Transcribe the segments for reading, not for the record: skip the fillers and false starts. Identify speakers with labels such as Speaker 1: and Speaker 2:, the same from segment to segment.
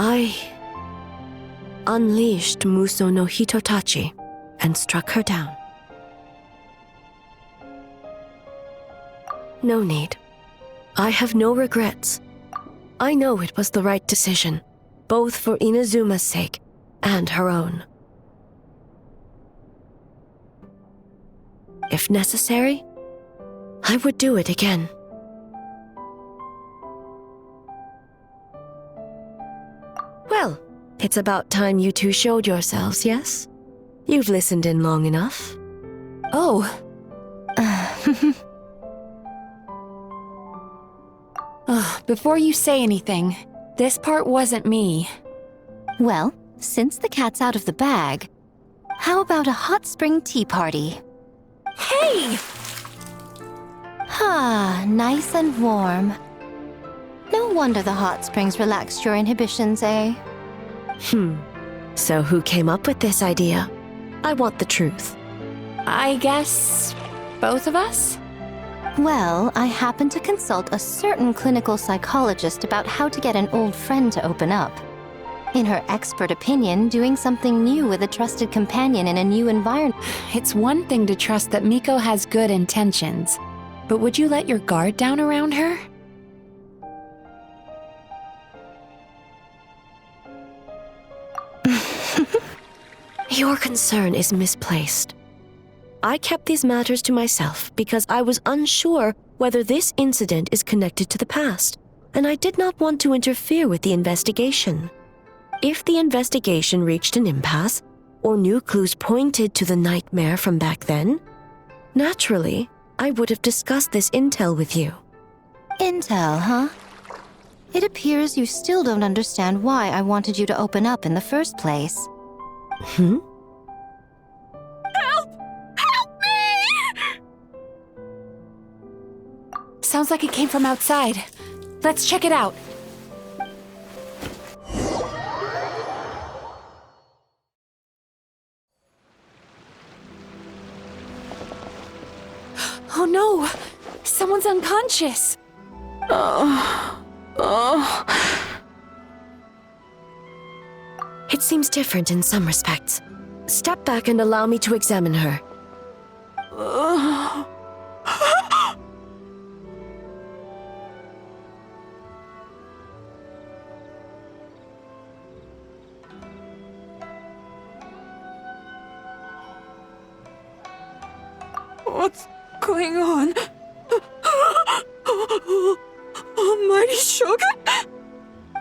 Speaker 1: I unleashed Muso no Hitotachi and struck her down. No need. I have no regrets. I know it was the right decision, both for Inazuma's sake and her own. If necessary, I would do it again. Well, it's about time you two showed yourselves, yes? You've listened in long enough.
Speaker 2: Oh. Before you say anything, this part wasn't me.
Speaker 3: Well, since the cat's out of the bag, how about a hot spring tea party?
Speaker 2: Hey!
Speaker 3: Ah, nice and warm. No wonder the hot springs relaxed your inhibitions, eh?
Speaker 1: So who came up with this idea? I want the truth.
Speaker 2: I guess both of us?
Speaker 3: Well, I happened to consult a certain clinical psychologist about how to get an old friend to open up. In her expert opinion, doing something new with a trusted companion in a new environment.
Speaker 2: It's one thing to trust that Miko has good intentions, but would you let your guard down around her?
Speaker 1: Your concern is misplaced. I kept these matters to myself because I was unsure whether this incident is connected to the past, and I did not want to interfere with the investigation. If the investigation reached an impasse, or new clues pointed to the nightmare from back then, naturally, I would have discussed this intel with you.
Speaker 3: Intel, huh? It appears you still don't understand why I wanted you to open up in the first place.
Speaker 1: Help!
Speaker 2: Help me! Sounds like it came from outside. Let's check it out. Oh no! Someone's unconscious!
Speaker 1: It seems different in some respects. Step back and allow me to examine her.
Speaker 4: What's going on? Almighty Shogun?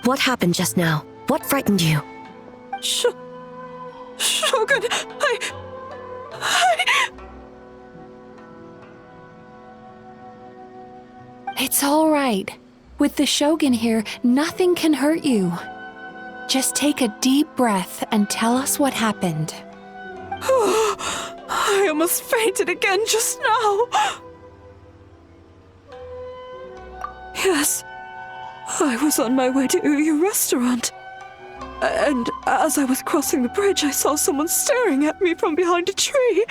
Speaker 1: What happened just now? What frightened you?
Speaker 4: Shogun,
Speaker 2: It's all right. With the Shogun here, nothing can hurt you. Just take a deep breath and tell us what happened.
Speaker 4: I almost fainted again just now. Yes, I was on my way to Uyu restaurant. And as I was crossing the bridge, I saw someone staring at me from behind a tree.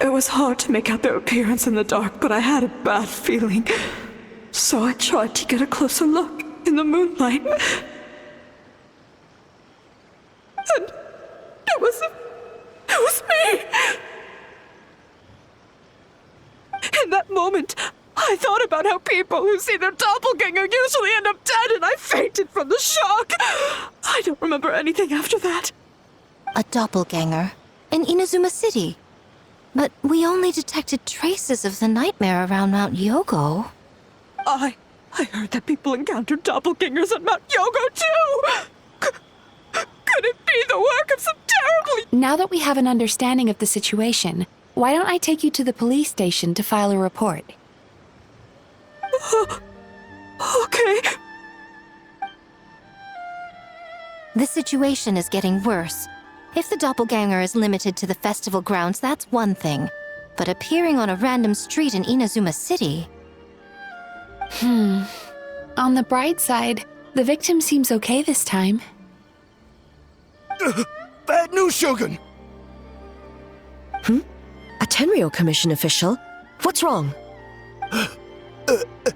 Speaker 4: It was hard to make out their appearance in the dark, but I had a bad feeling. So I tried to get a closer look in the moonlight. And it was me! In that moment, I thought about how people who see their doppelganger usually end up dead, and I fainted from the shock. I don't remember anything after that.
Speaker 3: A doppelganger in Inazuma City. But we only detected traces of the nightmare around Mount Yogo.
Speaker 4: I heard that people encountered doppelgangers at Mount Yogo too! Could it be the work of some terribly...
Speaker 2: Now that we have an understanding of the situation, why don't I take you to the police station to file a report?
Speaker 4: Okay.
Speaker 3: The situation is getting worse. If the doppelganger is limited to the festival grounds, that's one thing. But appearing on a random street in Inazuma City...
Speaker 2: On the bright side, the victim seems okay this time.
Speaker 5: Bad news, Shogun!
Speaker 1: A Tenryo Commission official? What's wrong?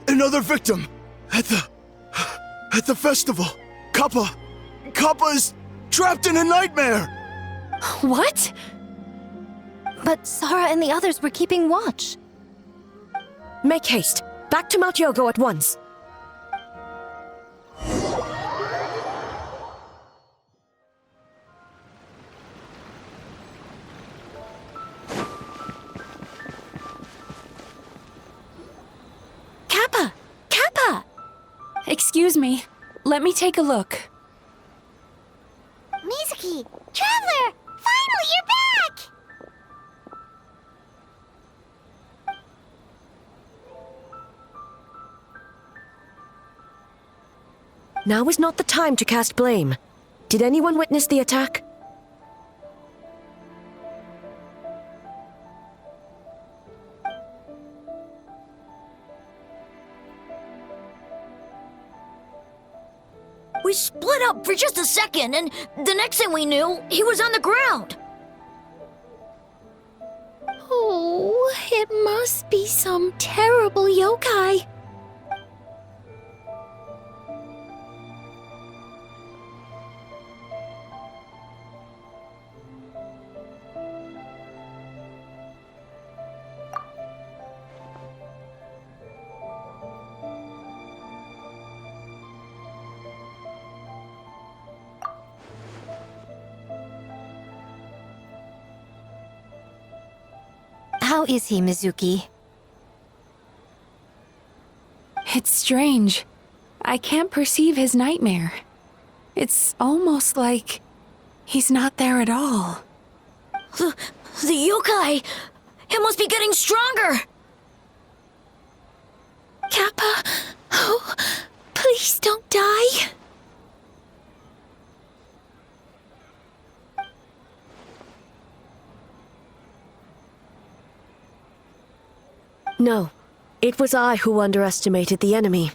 Speaker 5: Another victim! At the festival! Kappa is trapped in a nightmare!
Speaker 2: What?
Speaker 3: But Sarah and the others were keeping watch.
Speaker 1: Make haste. Back to Mount Yogo at once.
Speaker 2: Kappa! Kappa! Excuse me. Let me take a look.
Speaker 6: Mizuki! Traveler! Finally, you're back!
Speaker 1: Now is not the time to cast blame. Did anyone witness the attack?
Speaker 6: We split up for just a second, and the next thing we knew, he was on the ground.
Speaker 2: Oh, it must be some terrible yokai.
Speaker 3: How is he, Mizuki?
Speaker 2: It's strange. I can't perceive his nightmare. It's almost like he's not there at all.
Speaker 6: The yokai! It must be getting stronger!
Speaker 2: Kappa, oh, please don't die.
Speaker 1: No. It was I who underestimated the enemy.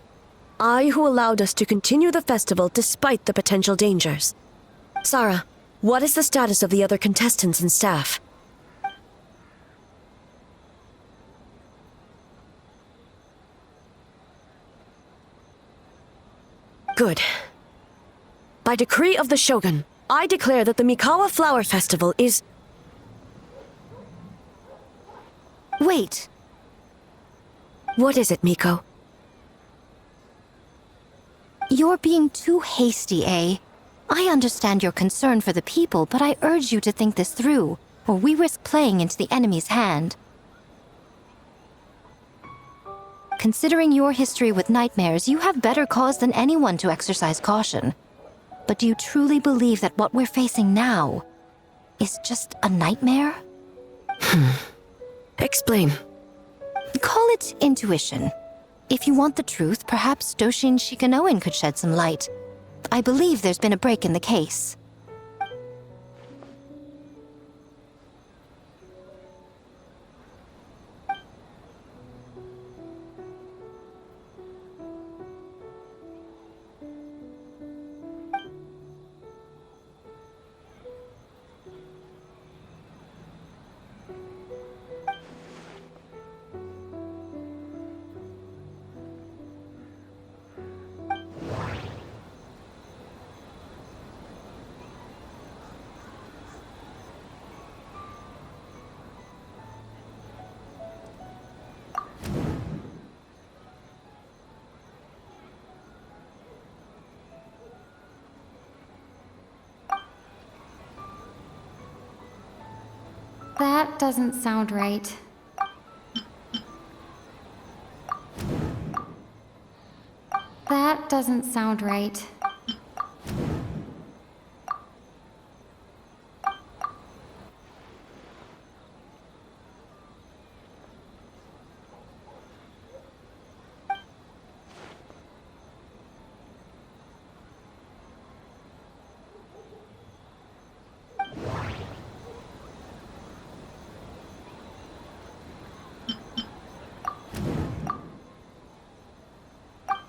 Speaker 1: I who allowed us to continue the festival despite the potential dangers. Sarah, what is the status of the other contestants and staff? Good. By decree of the Shogun, I declare that the Mikawa Flower Festival is...
Speaker 3: Wait.
Speaker 1: What is it, Miko?
Speaker 3: You're being too hasty, eh? I understand your concern for the people, but I urge you to think this through, or we risk playing into the enemy's hand. Considering your history with nightmares, you have better cause than anyone to exercise caution. But do you truly believe that what we're facing now is just a nightmare?
Speaker 1: Explain.
Speaker 3: Call it intuition. If you want the truth, perhaps Doshin Shikanoin could shed some light. I believe there's been a break in the case.
Speaker 7: That doesn't sound right. That doesn't sound right.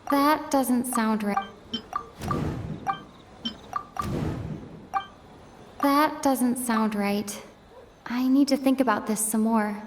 Speaker 7: That doesn't sound right. That doesn't sound right. I need to think about this some more.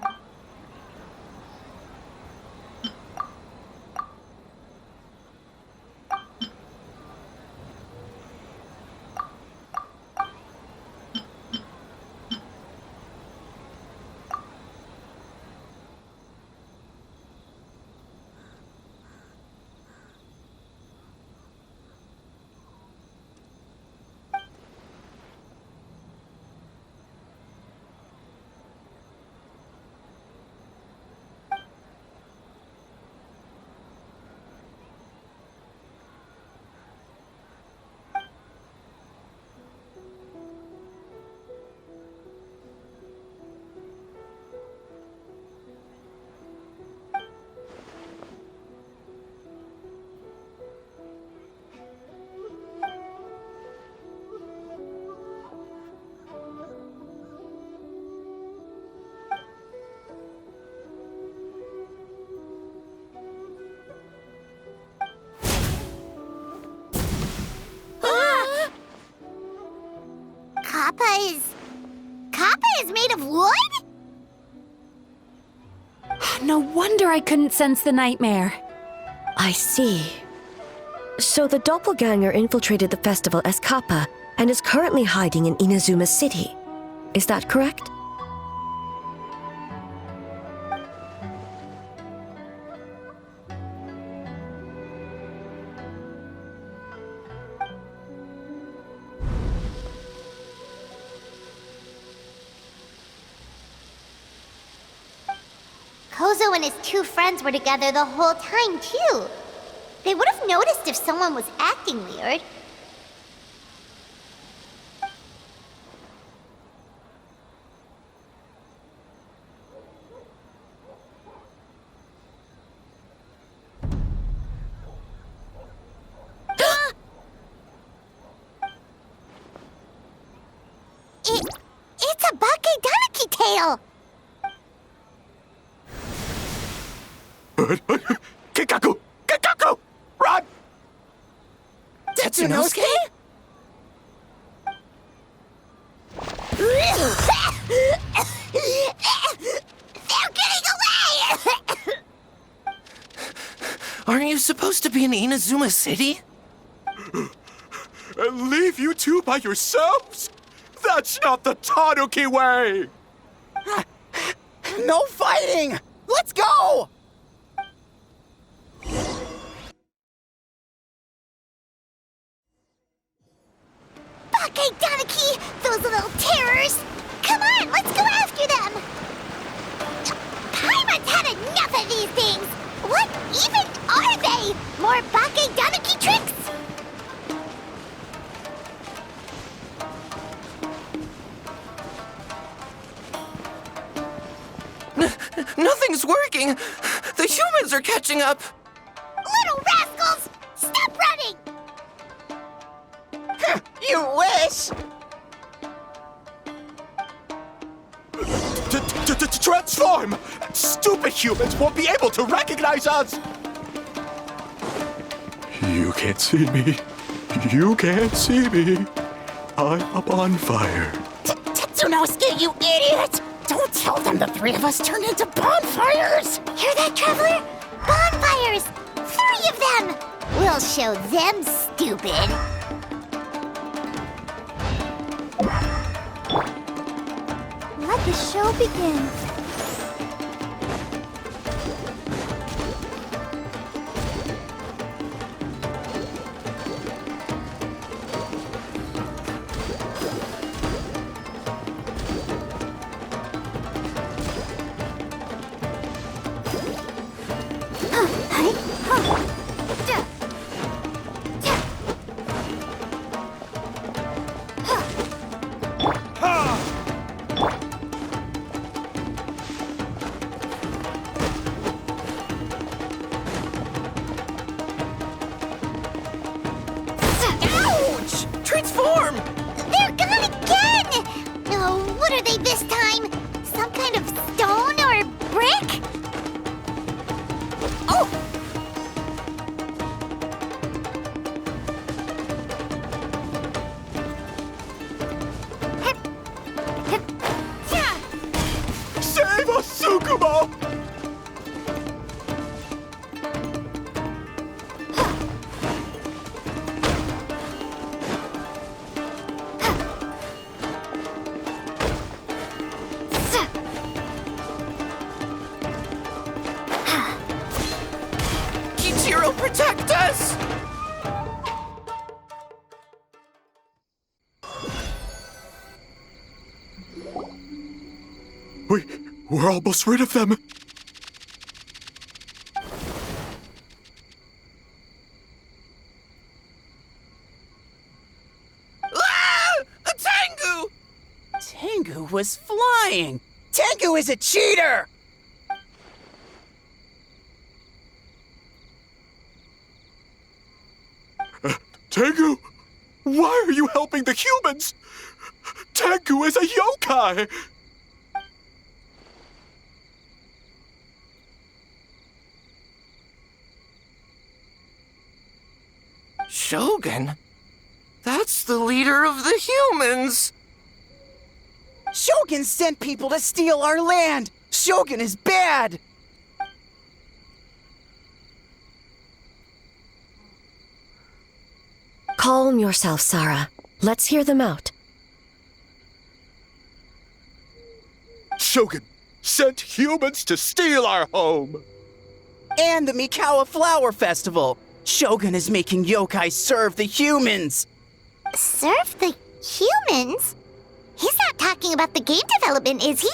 Speaker 3: Kappa is made of wood?
Speaker 2: No wonder I couldn't sense the nightmare.
Speaker 1: I see. So the doppelganger infiltrated the festival as Kappa and is currently hiding in Inazuma City. Is that correct?
Speaker 3: Kozo and his two friends were together the whole time, too. They would have noticed if someone was acting weird. It's a Bakedaniki tail!
Speaker 5: Kikaku! Kikaku! Run!
Speaker 6: Tetsunosuke?
Speaker 3: They're getting away!
Speaker 8: Aren't you supposed to be in Inazuma City?
Speaker 5: And leave you two by yourselves? That's not the Tanuki way!
Speaker 6: No fighting! Let's go!
Speaker 3: Bakedaniki! Those little terrors! Come on, let's go after them! Paimon's had enough of these things! What even are they? More Bakedaniki tricks?
Speaker 8: Nothing's working! The humans are catching up!
Speaker 3: Little rascals! Stop running!
Speaker 6: You wish!
Speaker 5: Transform! Stupid humans won't be able to recognize us! You can't see me. You can't see me. I'm up on fire.
Speaker 6: Tetsunosuke, you idiot! Don't tell them the three of us turned into bonfires!
Speaker 3: Hear that, Traveler? Bonfires! 3 of them! We'll show them, stupid! Let the show begin.
Speaker 8: Transform!
Speaker 3: They're gone again! Oh, what are they this time? Some kind of stone or brick? Oh!
Speaker 5: Save us, Tsukumo!
Speaker 8: Kichiro, protect us!
Speaker 5: We're almost rid of them.
Speaker 8: Ah! A Tengu!
Speaker 6: Tengu was flying! Tengu is a cheater!
Speaker 5: Tengu, why are you helping the humans? Tengu is a yokai!
Speaker 8: Shogun? That's the leader of the humans!
Speaker 9: Shogun sent people to steal our land! Shogun is bad!
Speaker 1: Calm yourself, Sarah. Let's hear them out.
Speaker 5: Shogun sent humans to steal our home!
Speaker 9: And the Mikawa Flower Festival! Shogun is making yokai serve the humans!
Speaker 6: Serve the humans? He's not talking about the game development, is he?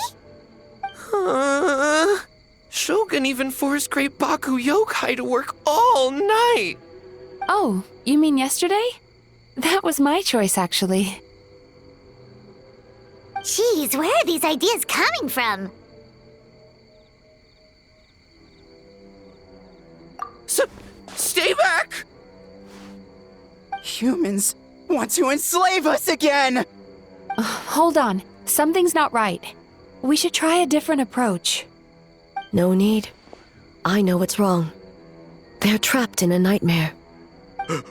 Speaker 8: Shogun even forced Great Baku Yokai to work all night!
Speaker 2: Oh, you mean yesterday? That was my choice, actually.
Speaker 6: Jeez, where are these ideas coming from?
Speaker 8: Stay back!
Speaker 9: Humans want to enslave us again!
Speaker 2: Hold on. Something's not right. We should try a different approach.
Speaker 1: No need. I know what's wrong. They're trapped in a nightmare.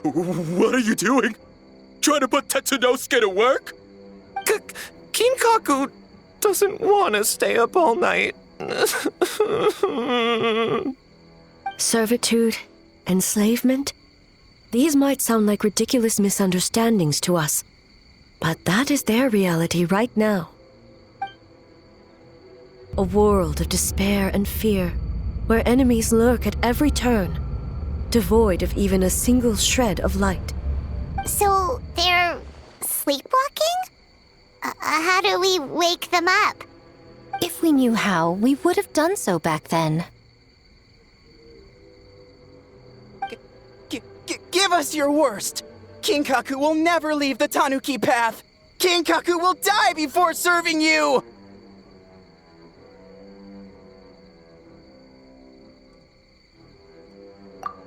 Speaker 5: What are you doing? Trying to put Tetsunosuke to work?
Speaker 8: Kinkaku doesn't want to stay up all night.
Speaker 1: Servitude, enslavement? These might sound like ridiculous misunderstandings to us, but that is their reality right now. A world of despair and fear, where enemies lurk at every turn, devoid of even a single shred of light.
Speaker 6: So, they're sleepwalking? How do we wake them up?
Speaker 3: If we knew how, we would have done so back then.
Speaker 9: Give us your worst! Kinkaku will never leave the Tanuki path! Kinkaku will die before serving you!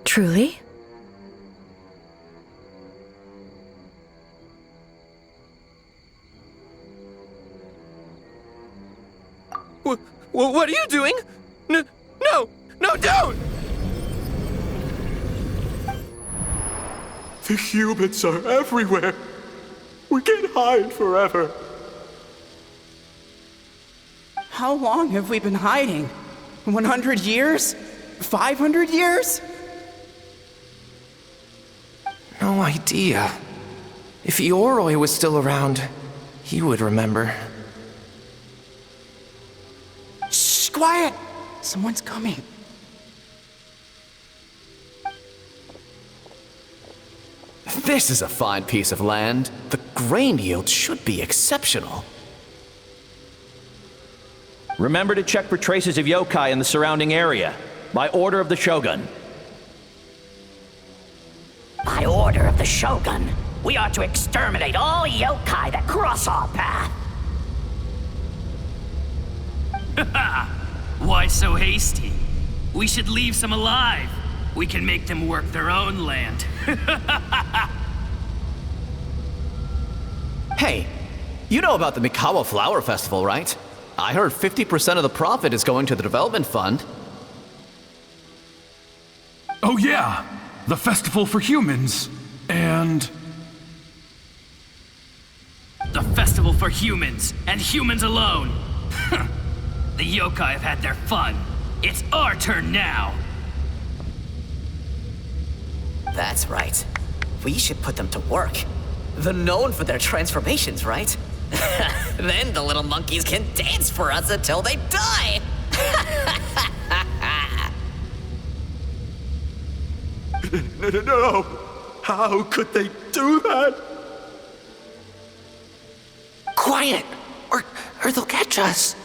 Speaker 1: Truly?
Speaker 8: What are you doing? No, don't!
Speaker 5: The humans are everywhere. We can't hide forever.
Speaker 9: How long have we been hiding? 100 years? 500 years?
Speaker 8: No idea. If Ioroi was still around, he would remember.
Speaker 9: Shh, quiet! Someone's coming.
Speaker 10: This is a fine piece of land. The grain yield should be exceptional.
Speaker 11: Remember to check for traces of yokai in the surrounding area. By order of the Shogun.
Speaker 6: By order of the Shogun, we are to exterminate all yokai that cross our path.
Speaker 12: Why so hasty? We should leave some alive. We can make them work their own land.
Speaker 10: Hey, you know about the Mikawa Flower Festival, right? I heard 50% of the profit is going to the development fund.
Speaker 13: Oh yeah, the festival for humans. And...
Speaker 12: The festival for humans, and humans alone. The yokai have had their fun. It's our turn now.
Speaker 14: That's right. We should put them to work. They're known for their transformations, right? Then the little monkeys can dance for us until they die!
Speaker 5: No! How could they do that?
Speaker 8: Quiet! Or they'll catch us.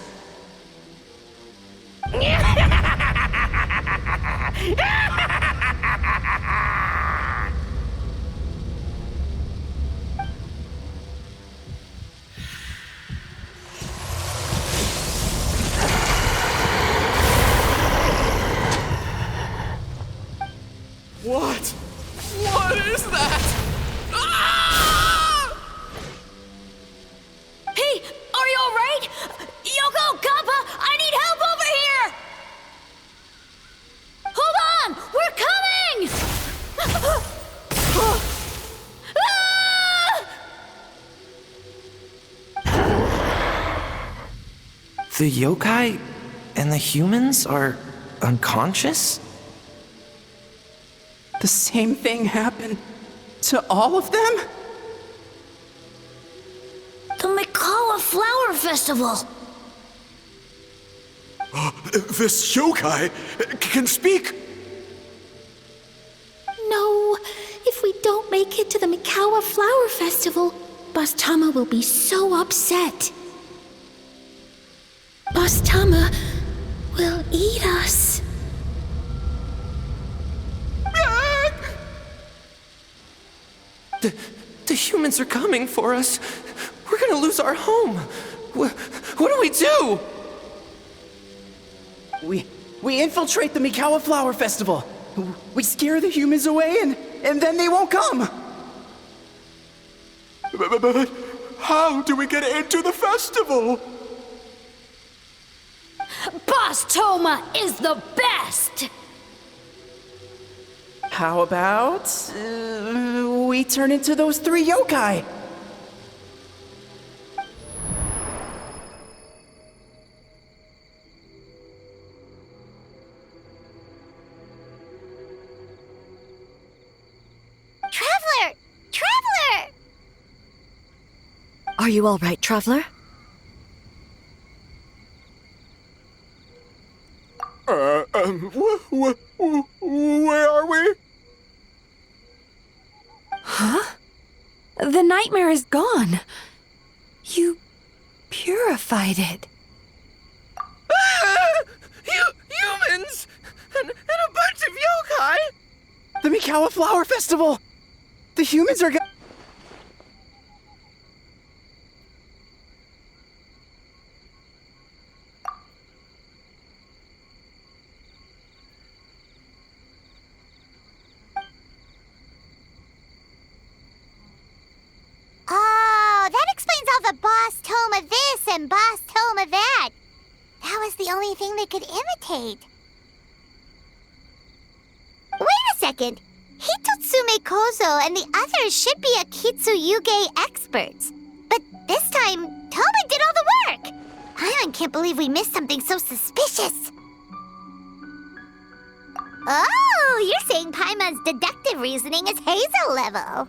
Speaker 5: What?
Speaker 8: What is that? Ah!
Speaker 6: Hey, are you alright? Yoko, Kappa, I need help over here! Hold on! We're coming!
Speaker 8: The yokai and the humans are unconscious?
Speaker 9: The same thing happened to all of them?
Speaker 6: The Mikawa Flower Festival!
Speaker 5: This yokai can speak!
Speaker 6: No, if we don't make it to the Mikawa Flower Festival, Boss Tama will be so upset. Boss Tama will eat us.
Speaker 8: The humans are coming for us. We're gonna lose our home. What do we do?
Speaker 9: We infiltrate the Mikawa Flower Festival. We scare the humans away and then they won't come.
Speaker 5: But how do we get into the festival?
Speaker 6: Boss Toma is the best!
Speaker 9: How about we turn into those 3 yokai?
Speaker 6: Traveler! Traveler!
Speaker 1: Are you all right, Traveler?
Speaker 5: Where are we?
Speaker 2: Huh? The nightmare is gone. You purified it.
Speaker 9: Humans! And a bunch of yokai! The Mikawa Flower Festival! The humans are
Speaker 6: Oh, that explains all the Boss Toma this and Boss Toma that. That was the only thing they could imitate. Wait a second. Hitotsume Kozo and the others should be Akitsuyuge experts. But this time, Toma did all the work. Paimon can't believe we missed something so suspicious. Oh, you're saying Paimon's deductive reasoning is Hazel level.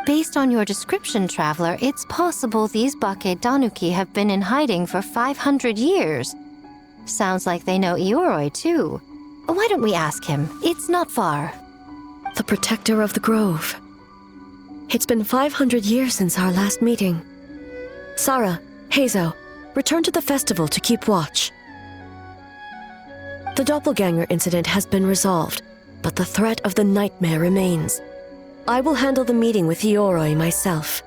Speaker 3: Based on your description, Traveler, it's possible these Bake Danuki have been in hiding for 500 years. Sounds like they know Ioroi, too. Why don't we ask him? It's not far.
Speaker 1: The protector of the grove. It's been 500 years since our last meeting. Sarah, Hazo, return to the festival to keep watch. The doppelganger incident has been resolved, but the threat of the nightmare remains. I will handle the meeting with Ioroi myself.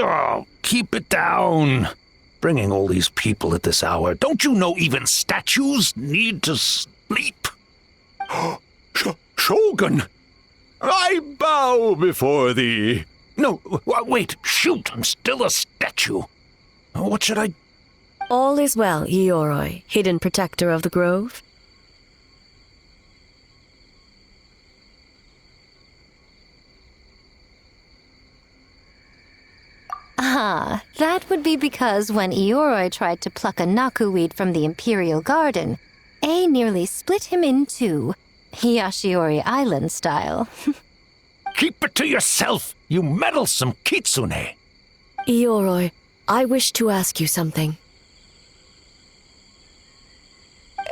Speaker 15: Oh, keep it down. Bringing all these people at this hour. Don't you know even statues need to sleep? Shogun! I bow before thee. No, wait, shoot, I'm still a statue. What should I...
Speaker 1: All is well, Ioroi, hidden protector of the grove.
Speaker 3: Ah, that would be because when Ioroi tried to pluck a nakuweed from the Imperial Garden, A nearly split him in two, Yashiori Island style.
Speaker 15: Keep it to yourself, you meddlesome kitsune!
Speaker 1: Ioroi, I wish to ask you something.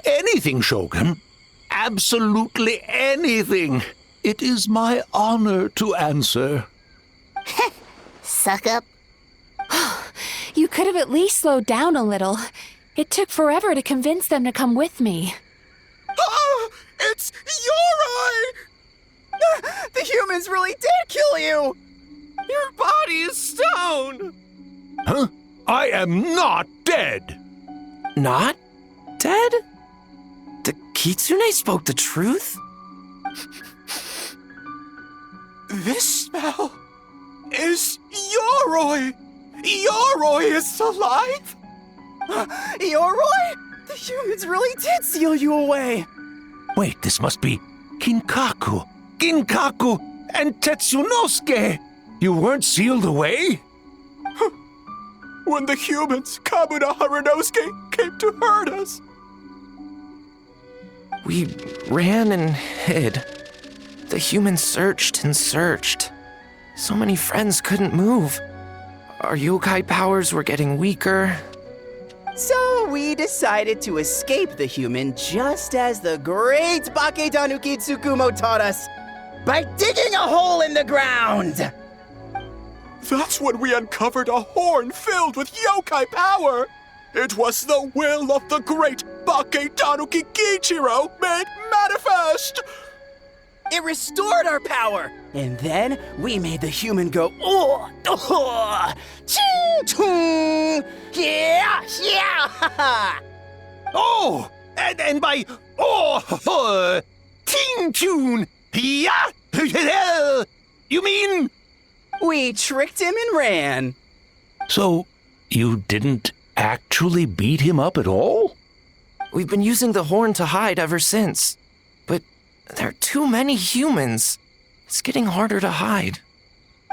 Speaker 15: Anything, Shogun. Absolutely anything. It is my honor to answer.
Speaker 6: Suck up.
Speaker 2: You could have at least slowed down a little. It took forever to convince them to come with me.
Speaker 5: Oh, it's Ioroi!
Speaker 9: The humans really did kill kill you!
Speaker 8: Your body is stone!
Speaker 15: Huh? I am not dead!
Speaker 8: Not dead? The kitsune spoke the truth?
Speaker 5: This smell is Yoroi! Yoroi is alive?
Speaker 9: Yoroi? The humans really did seal you away!
Speaker 15: Wait, this must be Kinkaku, and Tetsunosuke! You weren't sealed away?
Speaker 5: When the humans, Kabuna Harunosuke, came to hurt us.
Speaker 8: We ran and hid. The humans searched and searched. So many friends couldn't move. Our yokai powers were getting weaker.
Speaker 9: So we decided to escape the human just as the great Baketanuki Tsukumo taught us, by digging a hole in the ground!
Speaker 5: That's when we uncovered a horn filled with yokai power! It was the will of the great Baketanuki Kichiro made manifest!
Speaker 9: It restored our power! And then we made the human go, ching-chung! Yeah!
Speaker 15: Oh! And by, ting-tune! Yeah! You mean?
Speaker 9: We tricked him and ran.
Speaker 15: So, you didn't actually beat him up at all?
Speaker 8: We've been using the horn to hide ever since. But there are too many humans. It's getting harder to hide.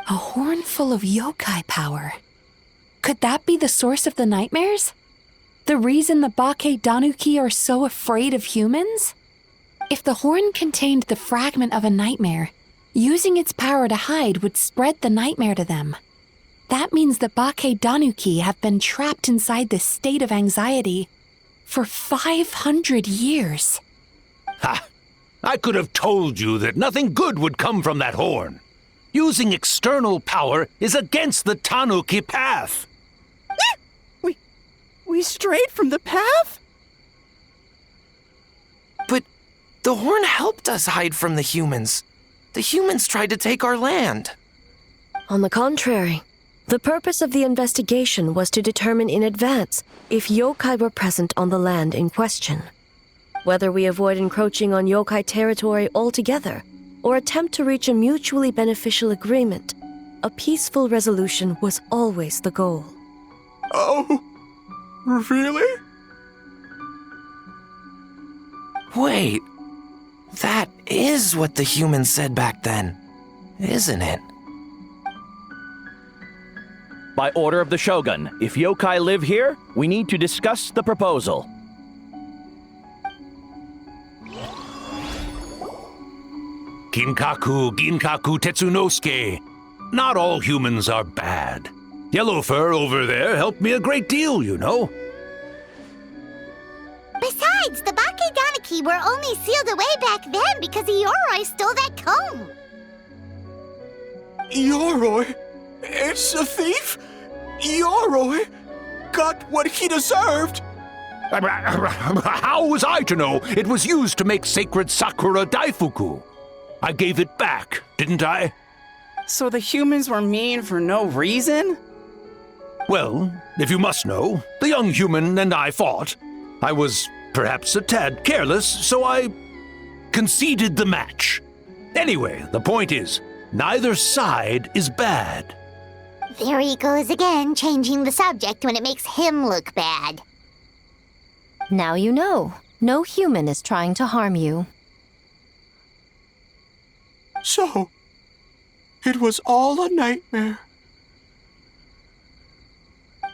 Speaker 2: A horn full of yokai power. Could that be the source of the nightmares? The reason the Baketanuki are so afraid of humans? If the horn contained the fragment of a nightmare, using its power to hide would spread the nightmare to them. That means the Baketanuki have been trapped inside this state of anxiety for 500 years.
Speaker 15: Ha! I could have told you that nothing good would come from that horn. Using external power is against the Tanuki path.
Speaker 9: We strayed from the path?
Speaker 8: But the horn helped us hide from the humans. The humans tried to take our land.
Speaker 1: On the contrary, the purpose of the investigation was to determine in advance if yokai were present on the land in question. Whether we avoid encroaching on yokai territory altogether or attempt to reach a mutually beneficial agreement, a peaceful resolution was always the goal.
Speaker 5: Oh, really?
Speaker 8: Wait, that is what the humans said back then, isn't it?
Speaker 11: By order of the Shogun, if yokai live here, we need to discuss the proposal.
Speaker 15: Ginkaku Tetsunosuke. Not all humans are bad. Yellowfur over there helped me a great deal, you know.
Speaker 6: Besides, the Baketanuki were only sealed away back then because Yoroi stole that comb.
Speaker 5: Yoroi? It's a thief? Yoroi got what he deserved.
Speaker 15: How was I to know it was used to make sacred Sakura Daifuku? I gave it back, didn't I?
Speaker 9: So the humans were mean for no reason?
Speaker 15: Well, if you must know, the young human and I fought. I was perhaps a tad careless, so I conceded the match. Anyway, the point is, neither side is bad.
Speaker 6: There he goes again, changing the subject when it makes him look bad.
Speaker 3: Now you know. No human is trying to harm you.
Speaker 5: So, it was all a nightmare.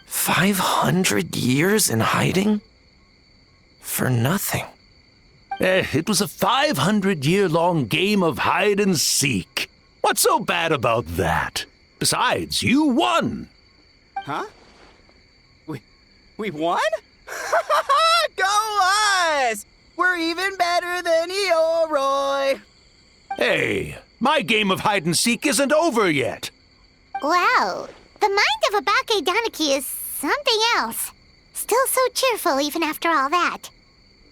Speaker 8: 500 years in hiding? For nothing.
Speaker 15: It was a 500-year-long game of hide and seek. What's so bad about that? Besides, you won.
Speaker 9: Huh? We won? Go us! We're even better than Yoroi.
Speaker 15: Hey, my game of hide and seek isn't over yet.
Speaker 6: Wow, the mind of a Baketanuki is something else. Still so cheerful even after all that.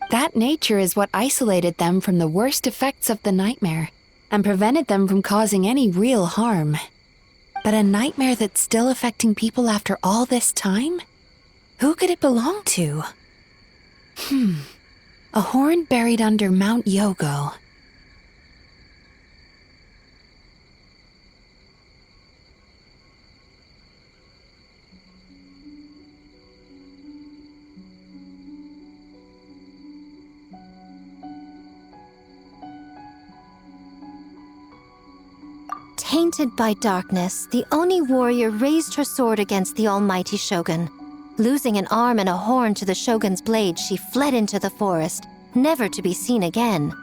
Speaker 2: That nature is what isolated them from the worst effects of the nightmare. and prevented them from causing any real harm. But a nightmare that's still affecting people after all this time? Who could it belong to? A horn buried under Mount Yogo.
Speaker 3: Tainted by darkness, the Oni warrior raised her sword against the almighty shogun. Losing an arm and a horn to the shogun's blade, she fled into the forest, never to be seen again.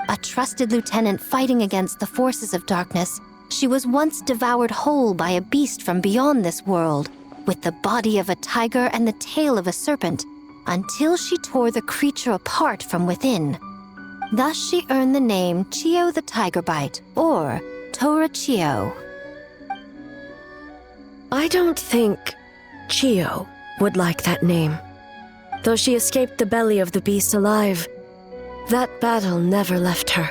Speaker 3: A trusted lieutenant fighting against the forces of darkness, she was once devoured whole by a beast from beyond this world, with the body of a tiger and the tail of a serpent, until she tore the creature apart from within. Thus she earned the name Xiao the Tigerbite, or Tora Xiao.
Speaker 1: I don't think Xiao would like that name. Though she escaped the belly of the beast alive, that battle never left her.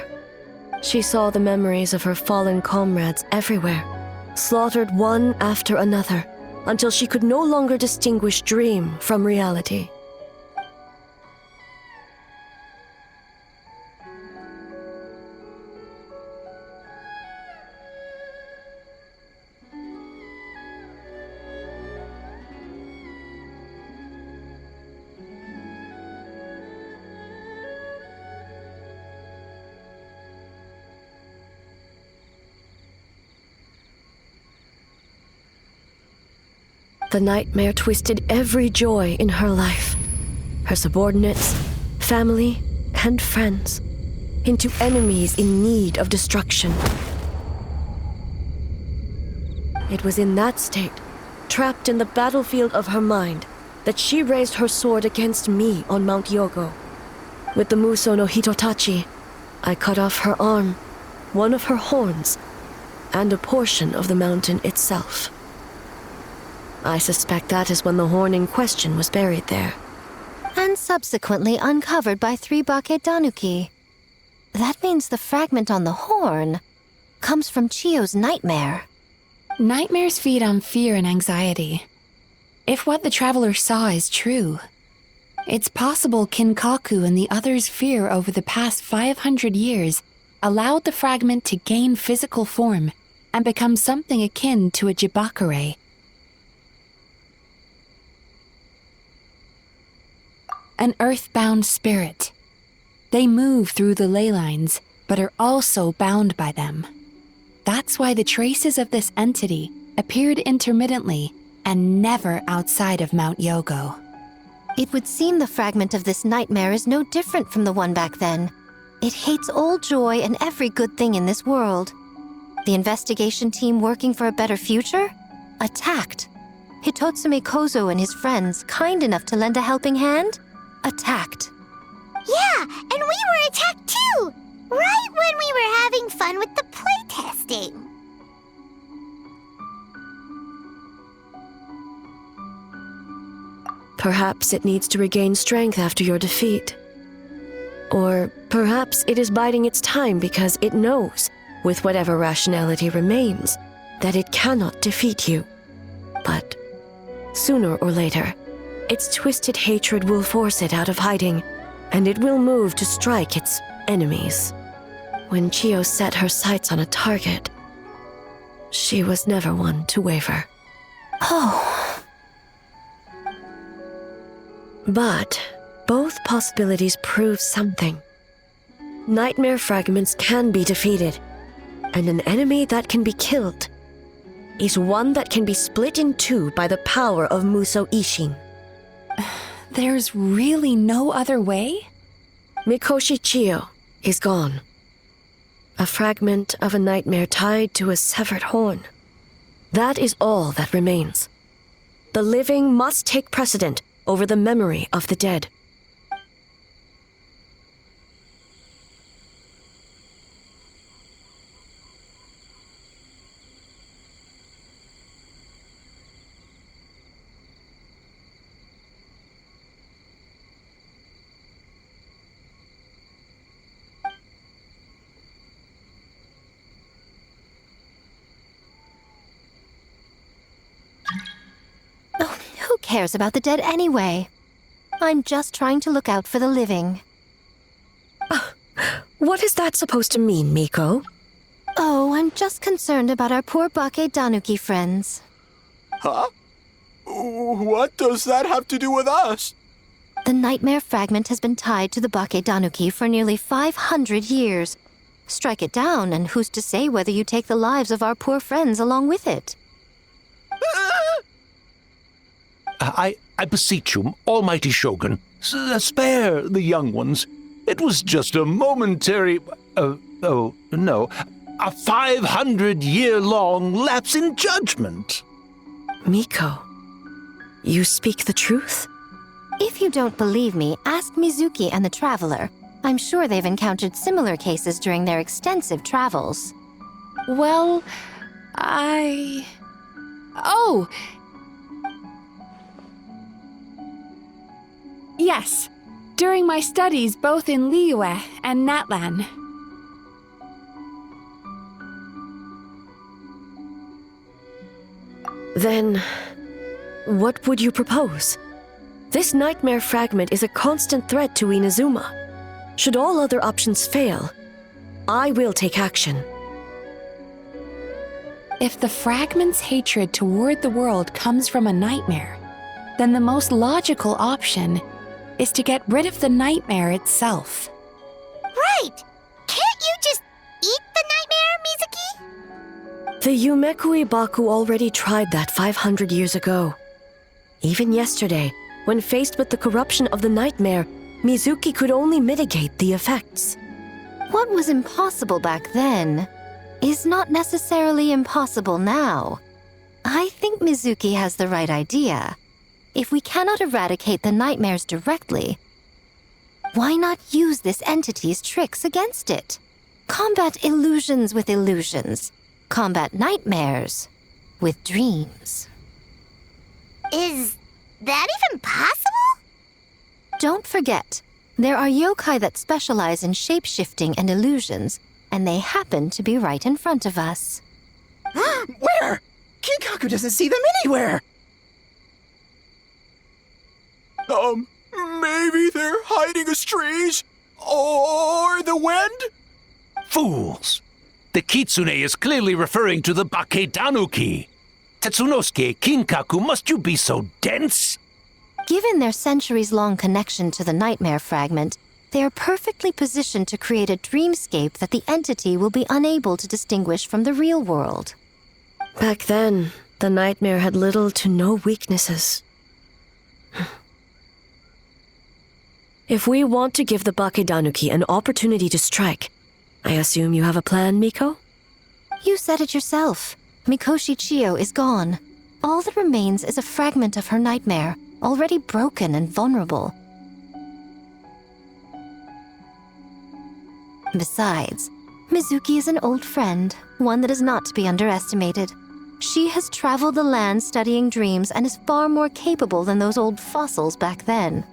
Speaker 1: She saw the memories of her fallen comrades everywhere, slaughtered one after another, until she could no longer distinguish dream from reality. The nightmare twisted every joy in her life, her subordinates, family, and friends, into enemies in need of destruction. It was in that state, trapped in the battlefield of her mind, that she raised her sword against me on Mount Yogo. With the Muso no Hitotachi, I cut off her arm, one of her horns, and a portion of the mountain itself. I suspect that is when the horn in question was buried there.
Speaker 3: And subsequently uncovered by 3 Bake Danuki. That means the fragment on the horn comes from Chiyo's nightmare.
Speaker 2: Nightmares feed on fear and anxiety. If what the traveler saw is true, it's possible Kinkaku and the others' fear over the past 500 years allowed the fragment to gain physical form and become something akin to a jibakure. An earthbound spirit. They move through the ley lines, but are also bound by them. That's why the traces of this entity appeared intermittently and never outside of Mount Yogo.
Speaker 3: It would seem the fragment of this nightmare is no different from the one back then. It hates all joy and every good thing in this world. The investigation team working for a better future? Attacked. Hitotsume Kozo and his friends, kind enough to lend a helping hand? Attacked.
Speaker 6: Yeah, and we were attacked too! Right when we were having fun with the playtesting.
Speaker 1: Perhaps it needs to regain strength after your defeat. Or perhaps it is biding its time because it knows, with whatever rationality remains, that it cannot defeat you. But sooner or later, its twisted hatred will force it out of hiding, and it will move to strike its enemies. When Chiyo set her sights on a target, she was never one to waver.
Speaker 3: Oh.
Speaker 1: But both possibilities prove something. Nightmare fragments can be defeated, and an enemy that can be killed is one that can be split in two by the power of Muso Ishin.
Speaker 2: There's really no other way?
Speaker 1: Mikoshi Chiyo is gone. A fragment of a nightmare tied to a severed horn. That is all that remains. The living must take precedent over the memory of the dead.
Speaker 3: cares about the dead anyway? I'm just trying to look out for the living.
Speaker 1: What is that supposed to mean, Miko?
Speaker 3: Oh, I'm just concerned about our poor Bake Danuki friends.
Speaker 5: Huh? What does that have to do with us?
Speaker 3: The nightmare fragment has been tied to the Bake Danuki for nearly 500 years. Strike it down, and who's to say whether you take the lives of our poor friends along with it?
Speaker 15: I beseech you, almighty Shogun, spare the young ones. It was just a momentary... a 500-year-long lapse in judgment.
Speaker 1: Miko, you speak the truth?
Speaker 3: If you don't believe me, ask Mizuki and the Traveler. I'm sure they've encountered similar cases during their extensive travels.
Speaker 2: Well, Oh! Yes, during my studies both in Liyue and Natlan.
Speaker 1: Then, what would you propose? This nightmare fragment is a constant threat to Inazuma. Should all other options fail, I will take action.
Speaker 2: If the fragment's hatred toward the world comes from a nightmare, then the most logical option is to get rid of the nightmare itself.
Speaker 6: Right! Can't you just eat the nightmare, Mizuki?
Speaker 1: The Yumeku Ibaku already tried that 500 years ago. Even yesterday, when faced with the corruption of the nightmare, Mizuki could only mitigate the effects.
Speaker 3: What was impossible back then is not necessarily impossible now. I think Mizuki has the right idea. If we cannot eradicate the nightmares directly, why not use this entity's tricks against it? Combat illusions with illusions. Combat nightmares with dreams.
Speaker 6: Is that even possible?
Speaker 3: Don't forget, there are yokai that specialize in shape-shifting and illusions, and they happen to be right in front of us.
Speaker 9: Where? Kinkaku doesn't see them anywhere!
Speaker 5: Maybe they're hiding as trees? Or the wind?
Speaker 15: Fools! The kitsune is clearly referring to the Bake Danuki. Tetsunosuke, Kinkaku, must you be so dense?
Speaker 3: Given their centuries-long connection to the nightmare fragment, they are perfectly positioned to create a dreamscape that the entity will be unable to distinguish from the real world.
Speaker 1: Back then, the nightmare had little to no weaknesses. If we want to give the Bake Danuki an opportunity to strike, I assume you have a plan, Miko?
Speaker 3: You said it yourself. Mikoshi Chiyo is gone. All that remains is a fragment of her nightmare, already broken and vulnerable. Besides, Mizuki is an old friend, one that is not to be underestimated. She has traveled the land studying dreams and is far more capable than those old fossils back then.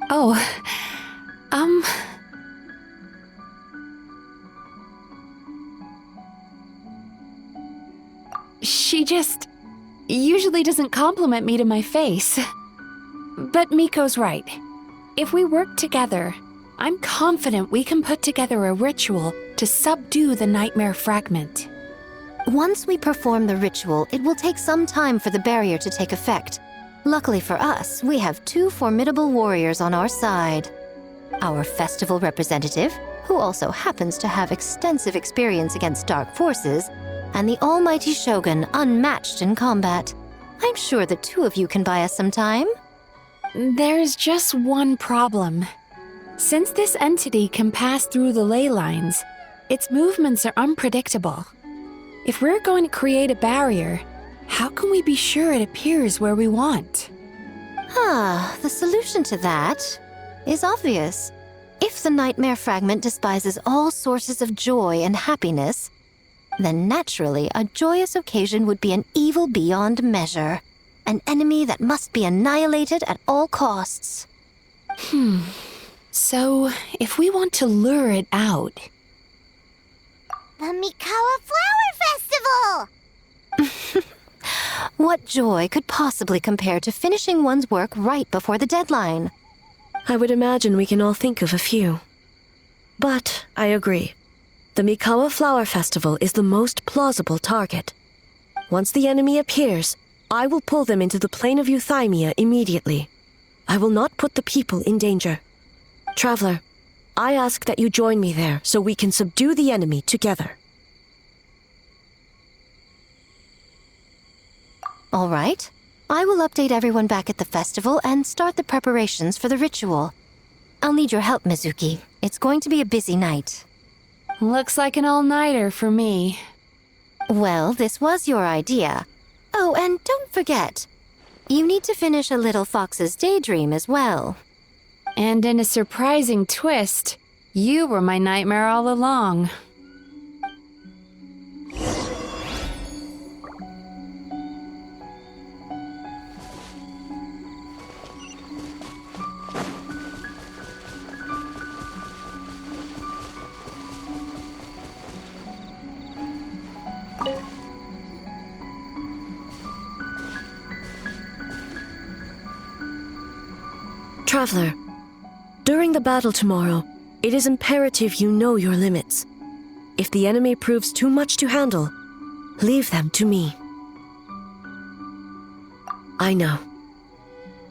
Speaker 2: Oh, She just usually doesn't compliment me to my face. But Miko's right. If we work together, I'm confident we can put together a ritual to subdue the nightmare fragment.
Speaker 3: Once we perform the ritual, it will take some time for the barrier to take effect. Luckily for us, we have two formidable warriors on our side. Our festival representative, who also happens to have extensive experience against dark forces, and the almighty Shogun, unmatched in combat. I'm sure the two of you can buy us some time.
Speaker 2: There's just one problem. Since this entity can pass through the ley lines, its movements are unpredictable. If we're going to create a barrier, how can we be sure it appears where we want?
Speaker 3: The solution to that is obvious. If the nightmare fragment despises all sources of joy and happiness, then naturally a joyous occasion would be an evil beyond measure. An enemy that must be annihilated at all costs.
Speaker 2: So, if we want to lure it out...
Speaker 6: The Mikawa Flower Festival!
Speaker 3: What joy could possibly compare to finishing one's work right before the deadline?
Speaker 1: I would imagine we can all think of a few. But I agree. The Mikawa Flower Festival is the most plausible target. Once the enemy appears, I will pull them into the plain of Euthymia immediately. I will not put the people in danger. Traveler, I ask that you join me there so we can subdue the enemy together.
Speaker 3: All right. I will update everyone back at the festival and start the preparations for the ritual. I'll need your help, Mizuki. It's going to be a busy night.
Speaker 2: Looks like an all-nighter for me.
Speaker 3: Well, this was your idea. Oh, and don't forget, you need to finish a little fox's daydream as well.
Speaker 2: And in a surprising twist, you were my nightmare all along.
Speaker 1: Traveler, during the battle tomorrow, it is imperative you know your limits. If the enemy proves too much to handle, leave them to me. I know.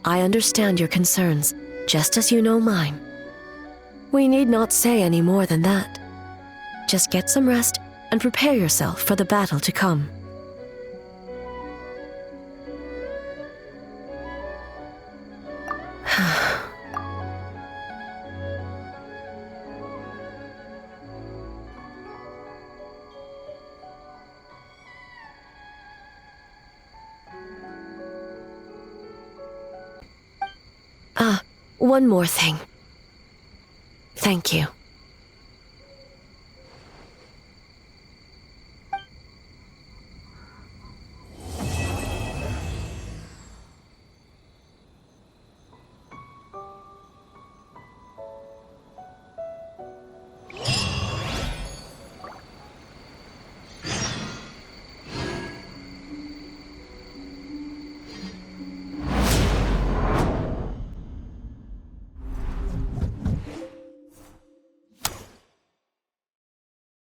Speaker 1: I understand your concerns, just as you know mine. We need not say any more than that. Just get some rest and prepare yourself for the battle to come. One more thing. Thank you.